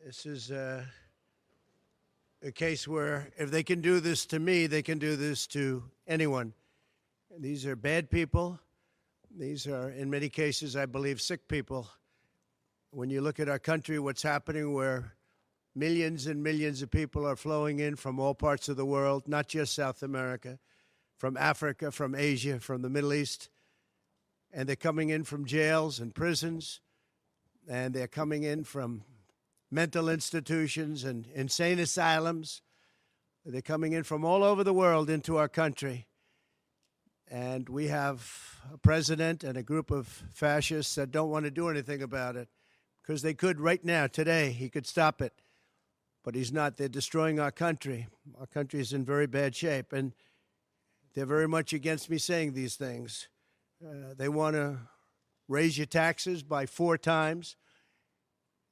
This is a case where if they can do this to me, they can do this to anyone. And these are bad people. These are, in many cases, I believe, sick people. When you look at our country, what's happening where millions and millions of people are flowing in from all parts of the world, not just South America, from Africa, from Asia, from the Middle East, and they're coming in from jails and prisons, and they're coming in from mental institutions and insane asylums. They're coming in from all over the world into our country. And we have a president and a group of fascists that don't want to do anything about it because they could right now, today, he could stop it. But he's not. They're destroying our country. Our country is in very bad shape. And they're very much against me saying these things. They want to raise your taxes by 4 times.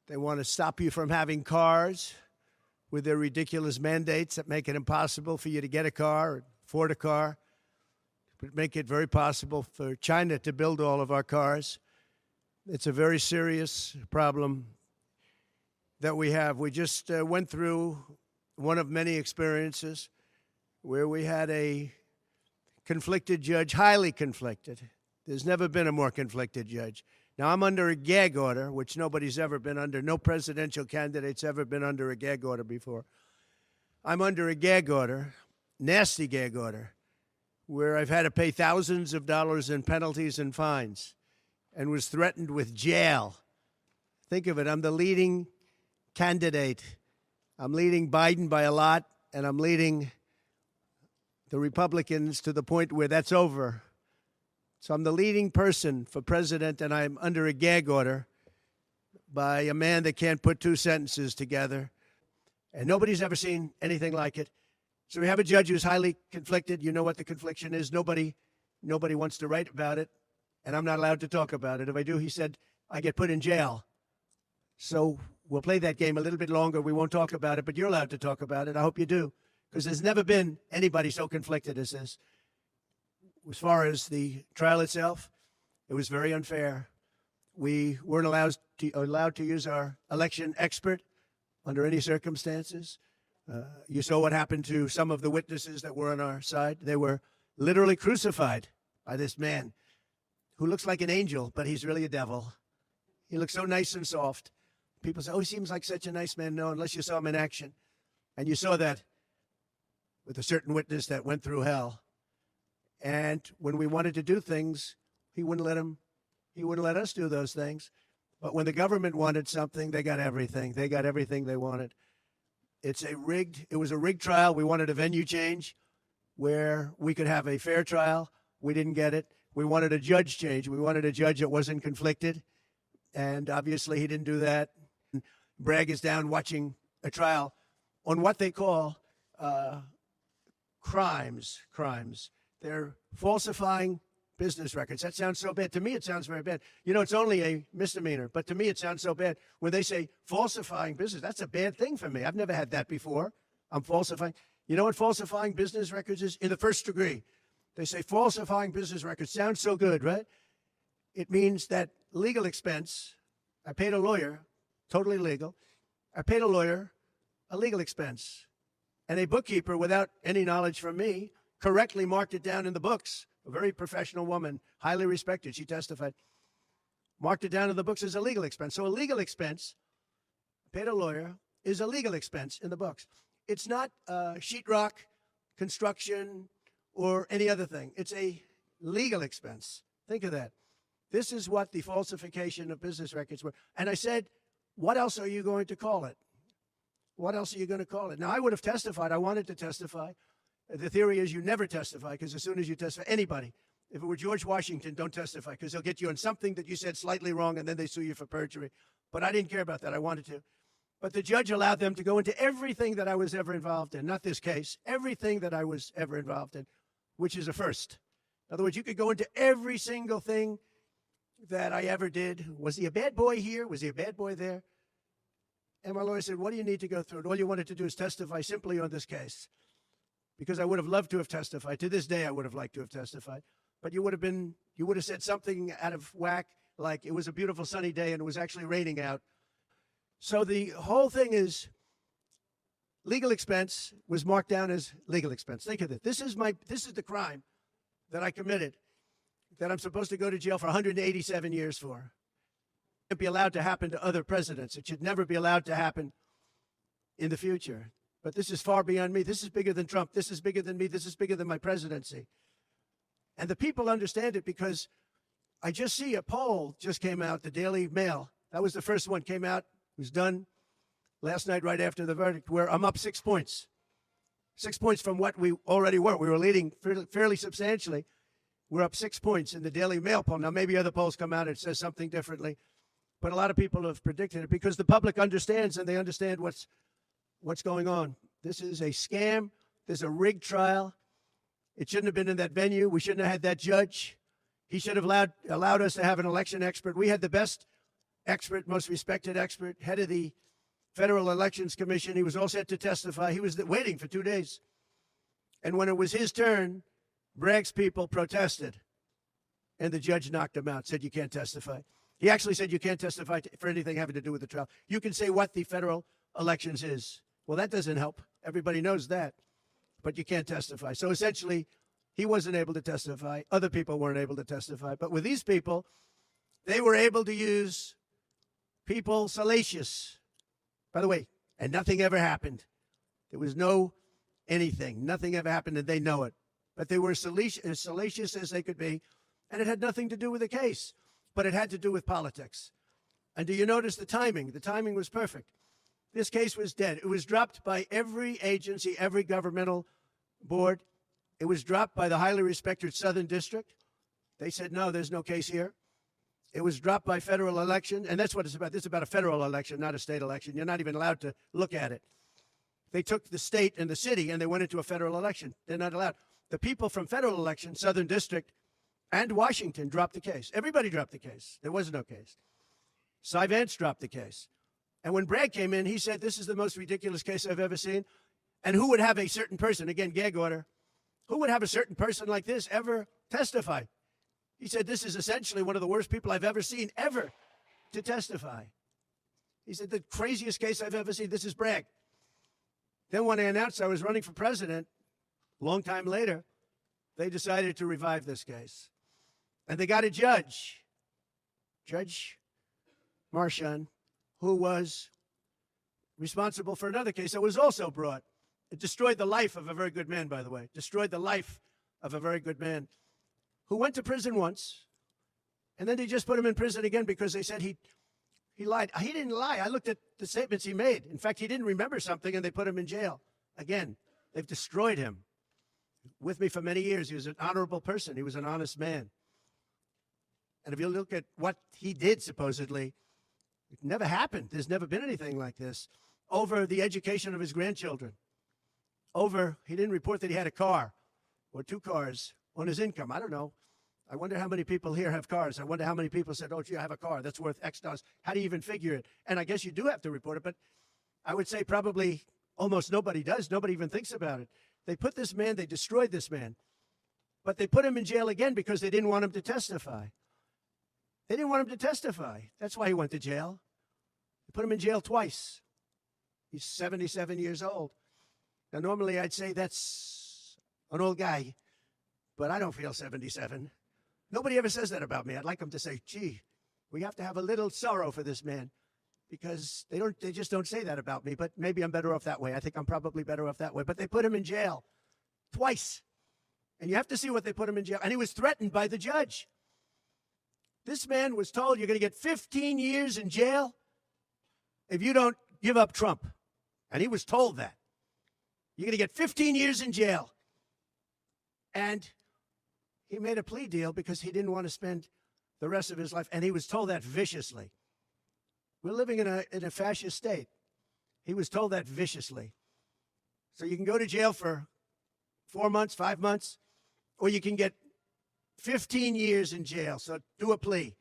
They want to stop you from having cars with their ridiculous mandates that make it impossible for you to get a car or afford a car. But make it very possible for China to build all of our cars. It's a very serious problem that we have. We just went through one of many experiences where we had a conflicted judge, highly conflicted. There's never been a more conflicted judge. Now, I'm under a gag order, which nobody's ever been under. No presidential candidate's ever been under a gag order before. I'm under a gag order, nasty gag order, where I've had to pay thousands of dollars in penalties and fines and was threatened with jail. Think of it. I'm the leading candidate. I'm leading Biden by a lot, and I'm leading the Republicans to the point where that's over. So I'm the leading person for president, and I'm under a gag order by a man that can't put 2 sentences together. And nobody's ever seen anything like it. So we have a judge who's highly conflicted. You know what the confliction is. Nobody wants to write about it, and I'm not allowed to talk about it. If I do, he said, I get put in jail. So we'll play that game a little bit longer. We won't talk about it, but you're allowed to talk about it. I hope you do, because there's never been anybody so conflicted as this. As far as the trial itself, it was very unfair. We weren't allowed to use our election expert under any circumstances. You saw what happened to some of the witnesses that were on our side. They were literally crucified by this man who looks like an angel, but he's really a devil. He looks so nice and soft. People say, oh, he seems like such a nice man. No, unless you saw him in action. And you saw that with a certain witness that went through hell. And when we wanted to do things, he wouldn't let us do those things. But when the government wanted something, they got everything. They got everything they wanted. It was a rigged trial. We wanted a venue change where we could have a fair trial. We didn't get it. We wanted a judge change. We wanted a judge that wasn't conflicted. And obviously he didn't do that. Bragg is down watching a trial on what they call crimes. They're falsifying business records. That sounds so bad. To me, it sounds very bad. You know, it's only a misdemeanor, but to me, it sounds so bad. When they say falsifying business, that's a bad thing for me. I've never had that before. I'm falsifying. You know what falsifying business records is? In the first degree. They say falsifying business records. Sounds so good, right? It means that legal expense, I paid a lawyer, totally legal. I paid a lawyer a legal expense. And a bookkeeper, without any knowledge from me, correctly marked it down in the books. A very professional woman, highly respected, she testified, marked it down in the books as a legal expense. So a legal expense, paid a lawyer, is a legal expense in the books. It's not sheetrock, construction, or any other thing. It's a legal expense. Think of that. This is what the falsification of business records were. And I said, what else are you going to call it? What else are you going to call it? Now, I would have testified. I wanted to testify. The theory is you never testify, because as soon as you testify, anybody, if it were George Washington, don't testify, because they'll get you on something that you said slightly wrong, and then they sue you for perjury. But I didn't care about that. I wanted to. But the judge allowed them to go into everything that I was ever involved in, not this case, everything that I was ever involved in, which is a first. In other words, you could go into every single thing that I ever did. Was he a bad boy here? Was he a bad boy there? And my lawyer said, what do you need to go through? And all you wanted to do is testify simply on this case. Because I would have loved to have testified. To this day, I would have liked to have testified. But you would have said something out of whack, like it was a beautiful sunny day and it was actually raining out. So the whole thing is legal expense was marked down as legal expense. Think of it. This is the crime that I committed, that I'm supposed to go to jail for 187 years for. It can't be allowed to happen to other presidents. It should never be allowed to happen in the future. But this is far beyond me. This is bigger than Trump. This is bigger than me. This is bigger than my presidency. And the people understand it because I just see a poll just came out, the Daily Mail. That was the first one, came out. It was done last night right after the verdict, where I'm up 6 points. 6 points from what we already were. We were leading fairly substantially. We're up 6 points in the Daily Mail poll. Now, maybe other polls come out and says something differently. But a lot of people have predicted it because the public understands, and they understand what's going on. This is a scam. There's a rigged trial. It shouldn't have been in that venue. We shouldn't have had that judge. He should have allowed us to have an election expert. We had the best expert, most respected expert, head of the Federal Elections Commission. He was all set to testify. He was waiting for 2 days. And when it was his turn, Bragg's people protested. And the judge knocked him out, said, you can't testify. He actually said you can't testify for anything having to do with the trial. You can say what the federal elections is. Well, that doesn't help. Everybody knows that. But you can't testify. So essentially, he wasn't able to testify. Other people weren't able to testify. But with these people, they were able to use people salacious. By the way, and nothing ever happened. There was no anything. Nothing ever happened, and they know it. But they were as salacious as they could be, and it had nothing to do with the case. But it had to do with politics. And do you notice the timing? The timing was perfect. This case was dead. It was dropped by every agency, every governmental board. It was dropped by the highly respected Southern District. They said, no, there's no case here. It was dropped by federal election, and that's what it's about. This is about a federal election, not a state election. You're not even allowed to look at it. They took the state and the city, and they went into a federal election. They're not allowed. The people from federal election, Southern District, and Washington dropped the case. Everybody dropped the case. There was no case. Cy Vance dropped the case. And when Bragg came in, he said, this is the most ridiculous case I've ever seen. And who would have a certain person, again, gag order, who would have a certain person like this ever testify? He said, this is essentially one of the worst people I've ever seen ever to testify. He said, the craziest case I've ever seen. This is Bragg. Then when I announced I was running for president, a long time later, they decided to revive this case. And they got a judge, Judge Marchand, who was responsible for another case that was also brought. It destroyed the life of a very good man, by the way. Destroyed the life of a very good man who went to prison once, and then they just put him in prison again because they said he lied. He didn't lie. I looked at the statements he made. In fact, he didn't remember something, and they put him in jail. Again, they've destroyed him. With me for many years, he was an honorable person. He was an honest man. And if you look at what he did, supposedly, it never happened. There's never been anything like this. Over the education of his grandchildren. Over, he didn't report that he had a car or 2 cars on his income. I don't know. I wonder how many people here have cars. I wonder how many people said, oh, gee, I have a car that's worth X dollars. How do you even figure it? And I guess you do have to report it, but I would say probably almost nobody does. Nobody even thinks about it. They put this man, they destroyed this man, but they put him in jail again because they didn't want him to testify. They didn't want him to testify. That's why he went to jail. They put him in jail twice. He's 77 years old. Now, normally I'd say that's an old guy, but I don't feel 77. Nobody ever says that about me. I'd like them to say, gee, we have to have a little sorrow for this man, because they just don't say that about me. But maybe I'm better off that way. I think I'm probably better off that way. But they put him in jail twice. And you have to see what they put him in jail. And he was threatened by the judge. This man was told, you're going to get 15 years in jail if you don't give up Trump. And he was told that. You're going to get 15 years in jail. And he made a plea deal because he didn't want to spend the rest of his life. And he was told that viciously. We're living in a fascist state. He was told that viciously. So you can go to jail for 4 months, 5 months, or you can get 15 years in jail. So do a plea.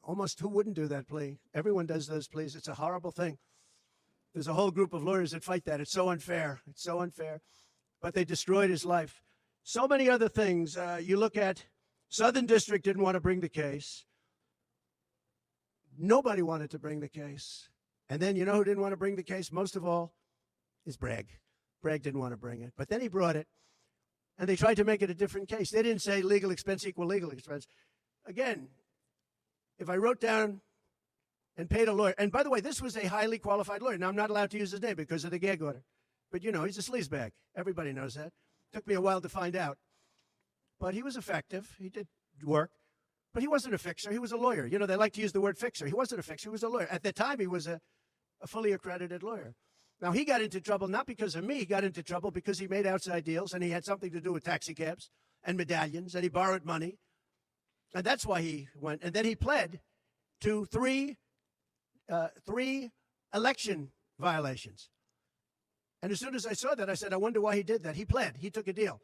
Almost who wouldn't do that plea? Everyone does those pleas. It's a horrible thing. There's a whole group of lawyers that fight that. It's so unfair. It's so unfair. But they destroyed his life. So many other things. You look at Southern District didn't want to bring the case. Nobody wanted to bring the case. And then you know who didn't want to bring the case most of all is Bragg. Bragg didn't want to bring it. But then he brought it, and they tried to make it a different case. They didn't say legal expense equal legal expense. Again, if I wrote down and paid a lawyer, and by the way, this was a highly qualified lawyer. Now, I'm not allowed to use his name because of the gag order. But, you know, he's a sleazebag. Everybody knows that. Took me a while to find out. But he was effective. He did work. But he wasn't a fixer. He was a lawyer. You know, they like to use the word fixer. He wasn't a fixer. He was a lawyer. At the time, he was a fully accredited lawyer. Now, he got into trouble not because of me. He got into trouble because he made outside deals, and he had something to do with taxi cabs and medallions, and he borrowed money. And that's why he went. And then he pled to three election violations. And as soon as I saw that, I said, I wonder why he did that. He pled. He took a deal.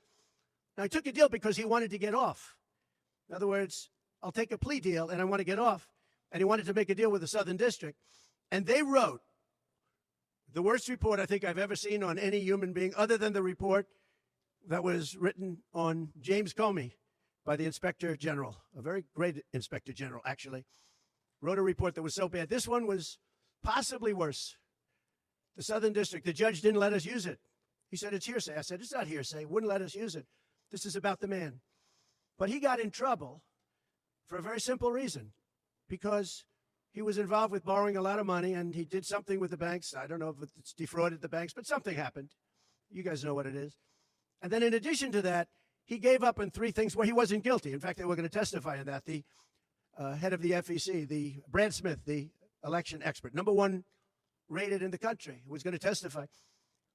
Now, he took a deal because he wanted to get off. In other words, I'll take a plea deal, and I want to get off. And he wanted to make a deal with the Southern District. And they wrote the worst report I think I've ever seen on any human being, other than the report that was written on James Comey by the Inspector General, a very great Inspector General, actually, wrote a report that was so bad. This one was possibly worse. The Southern District, the judge didn't let us use it. He said, it's hearsay. I said, it's not hearsay. Wouldn't let us use it. This is about the man. But he got in trouble for a very simple reason, because he was involved with borrowing a lot of money, and he did something with the banks. I don't know if it's defrauded the banks, but something happened. You guys know what it is. And then in addition to that, he gave up on three things where he wasn't guilty. In fact, they were going to testify on that. The head of the FEC, the Brad Smith, the election expert, #1 rated in the country, was going to testify.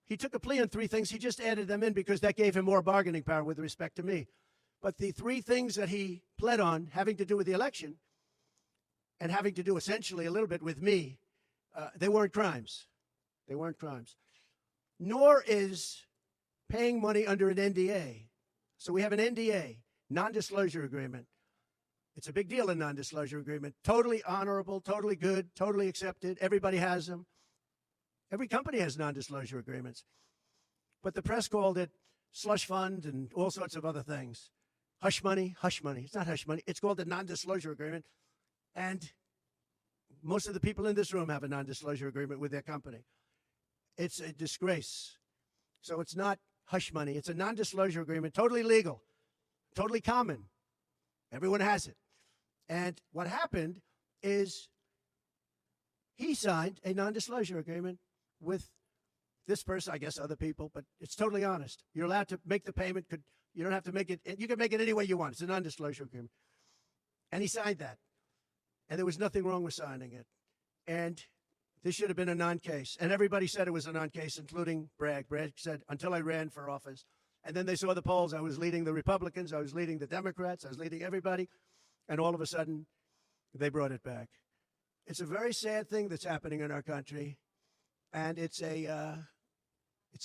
He took a plea on three things. He just added them in because that gave him more bargaining power with respect to me. But the three things that he pled on, having to do with the election and having to do essentially a little bit with me, they weren't crimes. They weren't crimes. Nor is paying money under an NDA. So we have an NDA, non-disclosure agreement. It's a big deal, a non-disclosure agreement. Totally honorable, totally good, totally accepted. Everybody has them. Every company has non-disclosure agreements. But the press called it slush fund and all sorts of other things. Hush money, hush money. It's not hush money. It's called a non-disclosure agreement. And most of the people in this room have a non-disclosure agreement with their company. It's a disgrace. So it's not hush money. It's a non-disclosure agreement, totally legal, totally common. Everyone has it. And what happened is he signed a non-disclosure agreement with this person, I guess other people, but it's totally honest. You're allowed to make the payment. You don't have to make it. You can make it any way you want. It's a non-disclosure agreement. And he signed that. And there was nothing wrong with signing it. And this should have been a non-case. And everybody said it was a non-case, including Bragg. Bragg said, until I ran for office. And then they saw the polls. I was leading the Republicans. I was leading the Democrats. I was leading everybody. And all of a sudden, they brought it back. It's a very sad thing that's happening in our country. And it's a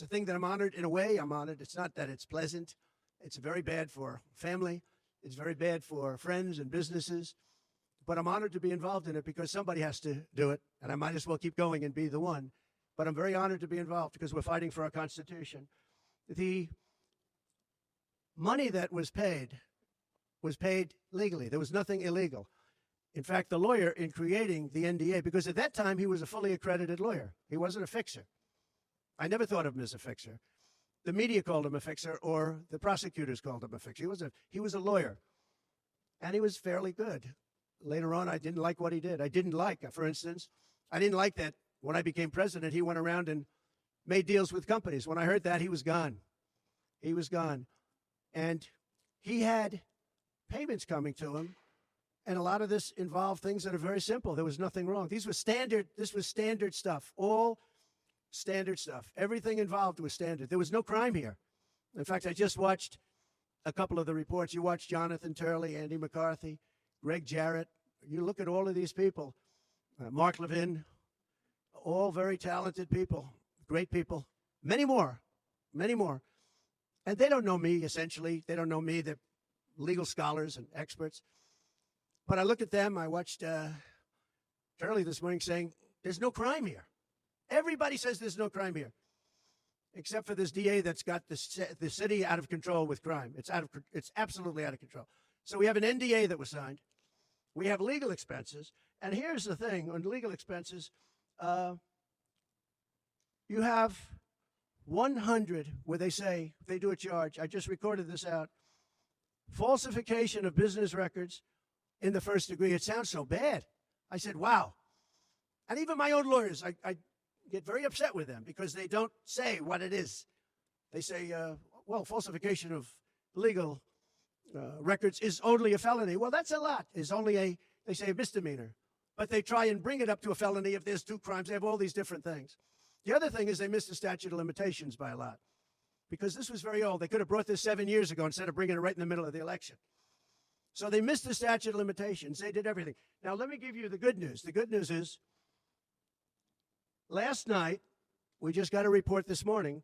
thing that I'm honored. In a way, I'm honored. It's not that it's pleasant. It's very bad for family. It's very bad for friends and businesses. But I'm honored to be involved in it because somebody has to do it. And I might as well keep going and be the one. But I'm very honored to be involved because we're fighting for our Constitution. The money that was paid legally. There was nothing illegal. In fact, the lawyer in creating the NDA, because at that time he was a fully accredited lawyer. He wasn't a fixer. I never thought of him as a fixer. The media called him a fixer, or the prosecutors called him a fixer. He was a lawyer, and he was fairly good. Later on, I didn't like what he did. For instance, I didn't like that when I became president, he went around and made deals with companies. When I heard that, he was gone. He was gone. And he had payments coming to him. And a lot of this involved things that are very simple. There was nothing wrong. This was standard stuff, all standard stuff. Everything involved was standard. There was no crime here. In fact, I just watched a couple of the reports. You watched Jonathan Turley, Andy McCarthy, Greg Jarrett. You look at all of these people, Mark Levin, all very talented people, great people, many more. And they don't know me, essentially. They don't know me. They're legal scholars and experts. But I look at them. I watched Turley this morning saying, there's no crime here. Everybody says there's no crime here, except for this DA that's got the city out of control with crime. It's absolutely out of control. So we have an NDA that was signed. We have legal expenses. And here's the thing on legal expenses. Uh, you have 100 where they say, they do a charge. I just recorded this out. Falsification of business records in the first degree. It sounds so bad. I said, wow. And even my own lawyers, I get very upset with them because they don't say what it is. They say, well, falsification of legal records is only a felony. Well, that's a lot. It's only they say a misdemeanor. But they try and bring it up to a felony if there's 2 crimes. They have all these different things. The other thing is they missed the statute of limitations by a lot because this was very old. They could have brought this 7 years ago instead of bringing it right in the middle of the election. So they missed the statute of limitations. They did everything. Now, let me give you the good news. The good news is last night, we just got a report this morning,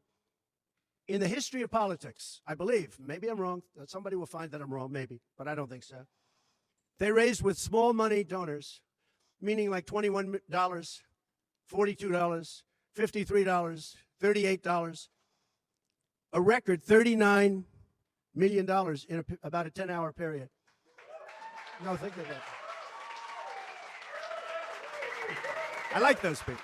in the history of politics, I believe, maybe I'm wrong, somebody will find that I'm wrong, maybe, but I don't think so. They raised with small money donors, meaning like $21, $42, $53, $38, a record $39 million in about a 10-hour period. No, think of that. I like those people.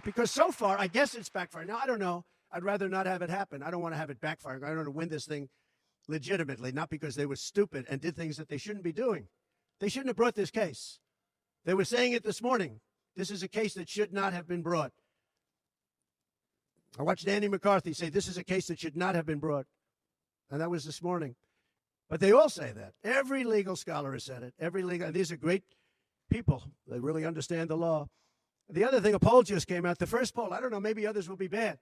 Because so far, I guess it's backfired. Now, I don't know. I'd rather not have it happen. I don't want to have it backfire. I want to win this thing legitimately, not because they were stupid and did things that they shouldn't be doing. They shouldn't have brought this case. They were saying it this morning. This is a case that should not have been brought. I watched Andy McCarthy say this is a case that should not have been brought. And that was this morning. But they all say that. Every legal scholar has said it. These are great people. They really understand the law. The other thing, a poll just came out. The first poll, I don't know, maybe others will be bad.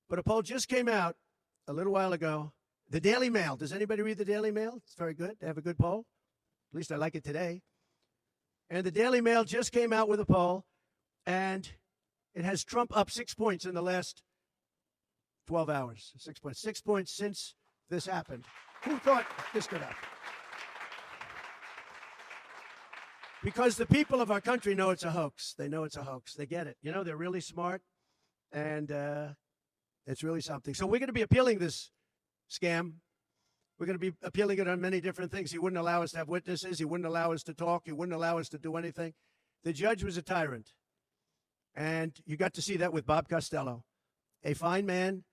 But a poll just came out a little while ago. The Daily Mail. Does anybody read the Daily Mail? It's very good. They have a good poll. At least I like it today. And the Daily Mail just came out with a poll, and it has Trump up 6 points in the last 12 hours. 6 points. 6 points since this happened. Who thought this could happen? Because the people of our country know it's a hoax. They know it's a hoax. They get it. You know, they're really smart, and it's really something. So we're going to be appealing this scam. We're going to be appealing it on many different things. He wouldn't allow us to have witnesses. He wouldn't allow us to talk. He wouldn't allow us to do anything. The judge was a tyrant. And you got to see that with Bob Costello, a fine man.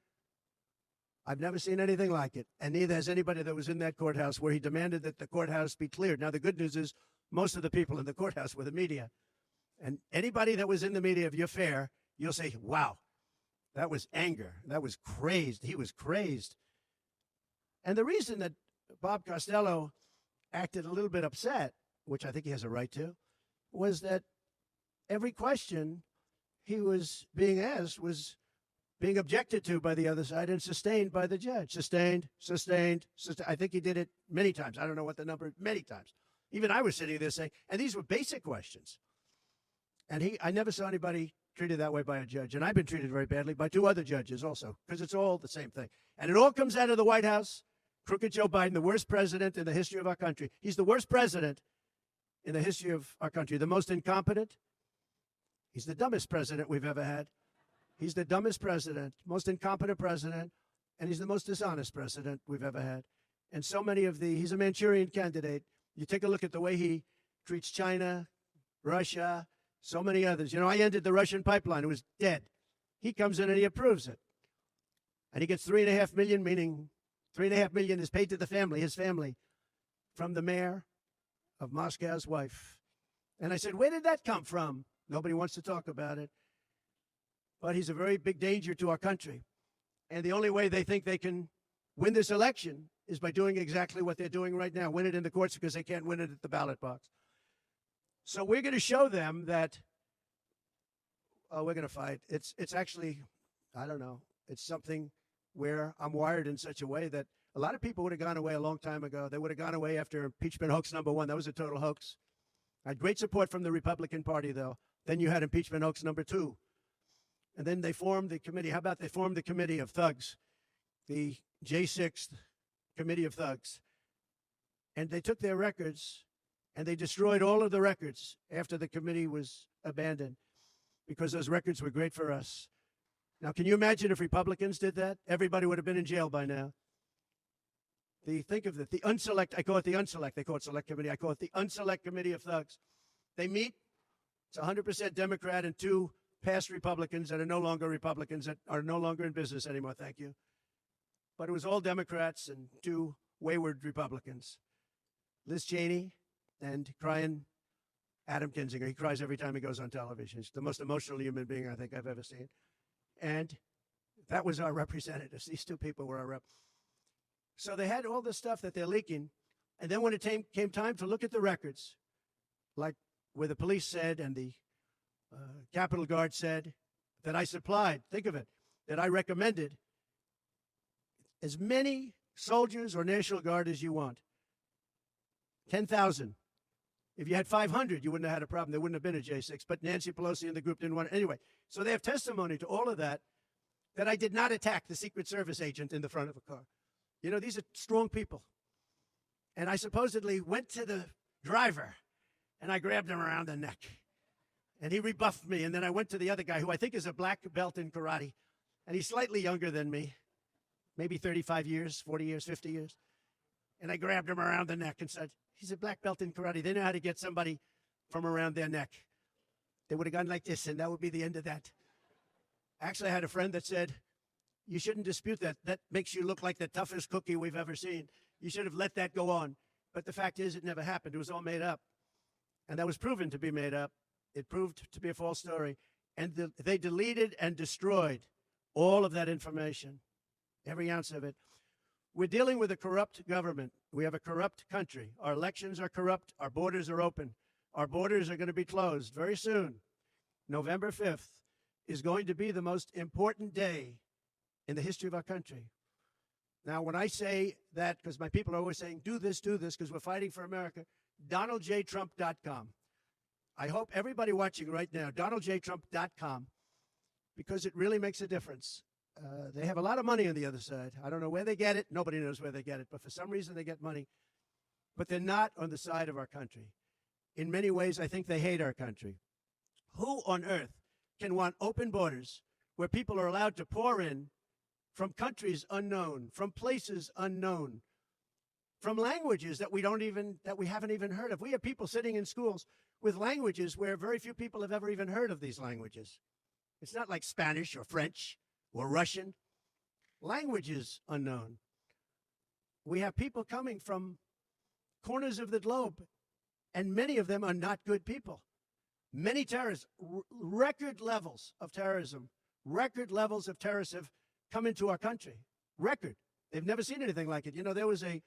I've never seen anything like it. And neither has anybody that was in that courthouse where he demanded that the courthouse be cleared. Now, the good news is most of the people in the courthouse were the media. And anybody that was in the media, if you're fair, you'll say, wow, that was anger. That was crazed. He was crazed. And the reason that Bob Costello acted a little bit upset, which I think he has a right to, was that every question he was being asked was being objected to by the other side and sustained by the judge. Sustained. I think he did it many times. I don't know what the number, many times. Even I was sitting there saying, and these were basic questions. And I never saw anybody treated that way by a judge. And I've been treated very badly by 2 other judges also, because it's all the same thing. And it all comes out of the White House. Crooked Joe Biden, the worst president in the history of our country. He's the worst president in the history of our country. The most incompetent. He's the dumbest president we've ever had. He's the dumbest president, most incompetent president, and he's the most dishonest president we've ever had. And so many he's a Manchurian candidate. You take a look at the way he treats China, Russia, so many others. You know, I ended the Russian pipeline. It was dead. He comes in and he approves it. And he gets $3.5 million, meaning $3.5 million is paid to the family, his family, from the mayor of Moscow's wife. And I said, where did that come from? Nobody wants to talk about it. But he's a very big danger to our country. And the only way they think they can win this election is by doing exactly what they're doing right now, win it in the courts because they can't win it at the ballot box. So we're going to show them that, we're going to fight. It's actually, I don't know, it's something where I'm wired in such a way that a lot of people would have gone away a long time ago. They would have gone away after impeachment hoax number 1. That was a total hoax. I had great support from the Republican Party, though. Then you had impeachment hoax number 2. And then they formed the committee. How about they formed the committee of thugs, the J6 committee of thugs. And they took their records and they destroyed all of the records after the committee was abandoned because those records were great for us. Now, can you imagine if Republicans did that? Everybody would have been in jail by now. Think of it, the unselect, I call it the unselect, they call it select committee, I call it the unselect committee of thugs. They meet, it's 100% Democrat and 2 past Republicans that are no longer Republicans, that are no longer in business anymore, thank you. But it was all Democrats and 2 wayward Republicans. Liz Cheney and crying Adam Kinzinger. He cries every time he goes on television. He's the most emotional human being I think I've ever seen. And that was our representatives. These 2 people were our rep. So they had all this stuff that they're leaking. And then when it came time to look at the records, like where the police said and the Capitol Guard said that I supplied, think of it, that I recommended as many soldiers or National Guard as you want. 10,000. If you had 500, you wouldn't have had a problem. There wouldn't have been a J6. But Nancy Pelosi and the group didn't want it. Anyway, so they have testimony to all of that I did not attack the Secret Service agent in the front of a car. You know, these are strong people. And I supposedly went to the driver, and I grabbed him around the neck. And he rebuffed me. And then I went to the other guy, who I think is a black belt in karate. And he's slightly younger than me, maybe 35 years, 40 years, 50 years. And I grabbed him around the neck and said, he's a black belt in karate. They know how to get somebody from around their neck. They would have gone like this, and that would be the end of that. Actually, I had a friend that said, you shouldn't dispute that. That makes you look like the toughest cookie we've ever seen. You should have let that go on. But the fact is, it never happened. It was all made up. And that was proven to be made up. It proved to be a false story. And they deleted and destroyed all of that information, every ounce of it. We're dealing with a corrupt government. We have a corrupt country. Our elections are corrupt. Our borders are open. Our borders are going to be closed very soon. November 5th is going to be the most important day in the history of our country. Now, when I say that, because my people are always saying, do this, because we're fighting for America, DonaldJTrump.com. I hope everybody watching right now, DonaldJTrump.com, because it really makes a difference. They have a lot of money on the other side. I don't know where they get it. Nobody knows where they get it. But for some reason, they get money. But they're not on the side of our country. In many ways, I think they hate our country. Who on earth can want open borders where people are allowed to pour in from countries unknown, from places unknown, from languages that we haven't even heard of? We have people sitting in schools with languages where very few people have ever even heard of these languages. It's not like Spanish or French or Russian. Languages unknown. We have people coming from corners of the globe, and many of them are not good people. Many terrorists, record levels of terrorism, record levels of terrorists have come into our country. Record. They've never seen anything like it. You know, there was a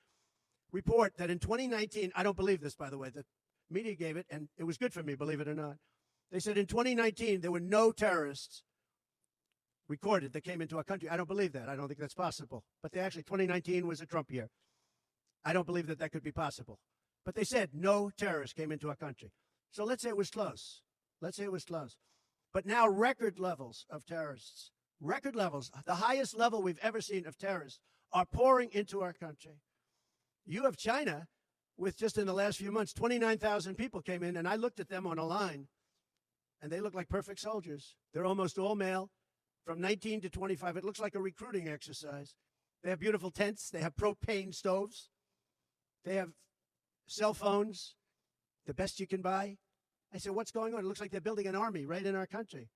report that in 2019, I don't believe this, by the way, the media gave it, and it was good for me, believe it or not. They said in 2019, there were no terrorists recorded that came into our country. I don't believe that. I don't think that's possible. But 2019 was a Trump year. I don't believe that that could be possible. But they said no terrorists came into our country. So let's say it was close. Let's say it was close. But now record levels of terrorists, record levels, the highest level we've ever seen of terrorists are pouring into our country. You have China with just in the last few months, 29,000 people came in, and I looked at them on a line, and they look like perfect soldiers. They're almost all male, from 19 to 25. It looks like a recruiting exercise. They have beautiful tents. They have propane stoves. They have cell phones, the best you can buy. I said, what's going on? It looks like they're building an army right in our country.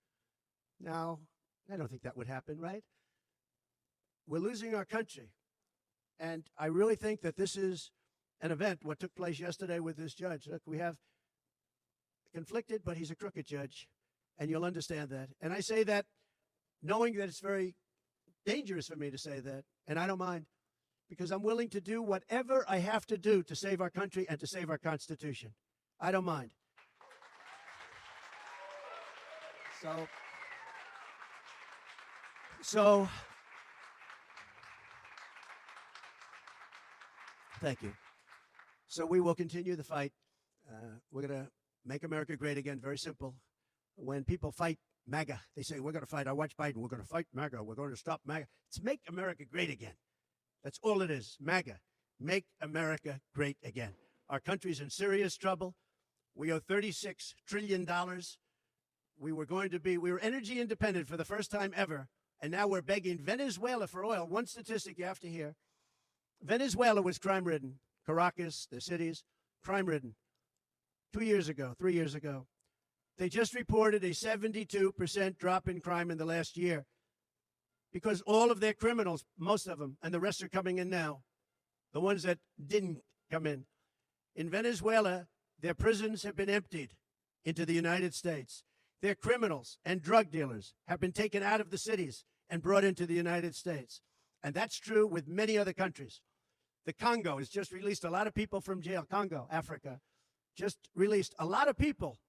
Now, I don't think that would happen, right? We're losing our country. And I really think that this is an event, what took place yesterday with this judge. Look, we have conflicted, but he's a crooked judge, and you'll understand that. And I say that knowing that it's very dangerous for me to say that, and I don't mind, because I'm willing to do whatever I have to do to save our country and to save our Constitution. I don't mind. So, thank you. So we will continue the fight. We're going to make America great again. Very simple. When people fight MAGA, they say, we're going to fight. I watch Biden. We're going to fight MAGA. We're going to stop MAGA. It's make America great again. That's all it is. MAGA. Make America great again. Our country's in serious trouble. We owe $36 trillion. We were energy independent for the first time ever. And now we're begging Venezuela for oil. One statistic you have to hear. Venezuela was crime-ridden. Caracas, the cities, crime-ridden. 2 years ago, 3 years ago. They just reported a 72% drop in crime in the last year because all of their criminals, most of them, and the rest are coming in now, the ones that didn't come in. In Venezuela, their prisons have been emptied into the United States. Their criminals and drug dealers have been taken out of the cities and brought into the United States. And that's true with many other countries. The Congo has just released a lot of people from jail. Congo, Africa, just released a lot of people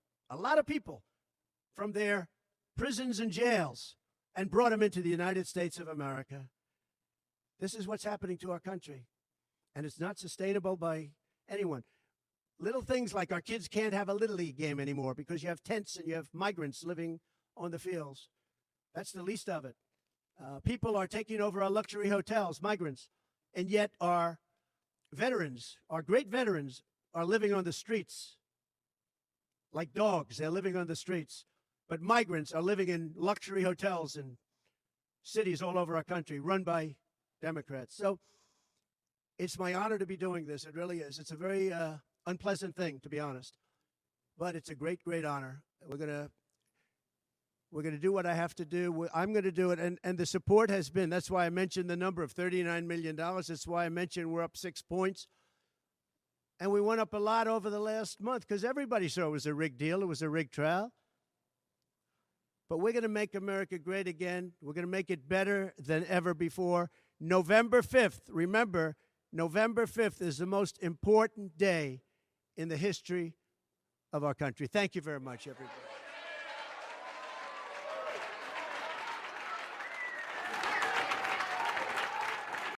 from their prisons and jails and brought them into the United States of America. This is what's happening to our country. And it's not sustainable by anyone. Little things like our kids can't have a Little League game anymore because you have tents and you have migrants living on the fields. That's the least of it. People are taking over our luxury hotels, migrants, and yet our veterans, our great veterans, are living on the streets like dogs. They're living on the streets. But migrants are living in luxury hotels in cities all over our country run by Democrats. So it's my honor to be doing this. It really is. It's a very unpleasant thing, to be honest. But it's a great, great honor. We're gonna do what I have to do. I'm gonna do it, and the support has been. That's why I mentioned the number of $39 million. That's why I mentioned we're up 6 points. And we went up a lot over the last month because everybody saw it was a rigged deal. It was a rigged trial. But we're going to make America great again. We're going to make it better than ever before. November 5th, remember, November 5th is the most important day in the history of our country. Thank you very much, everybody.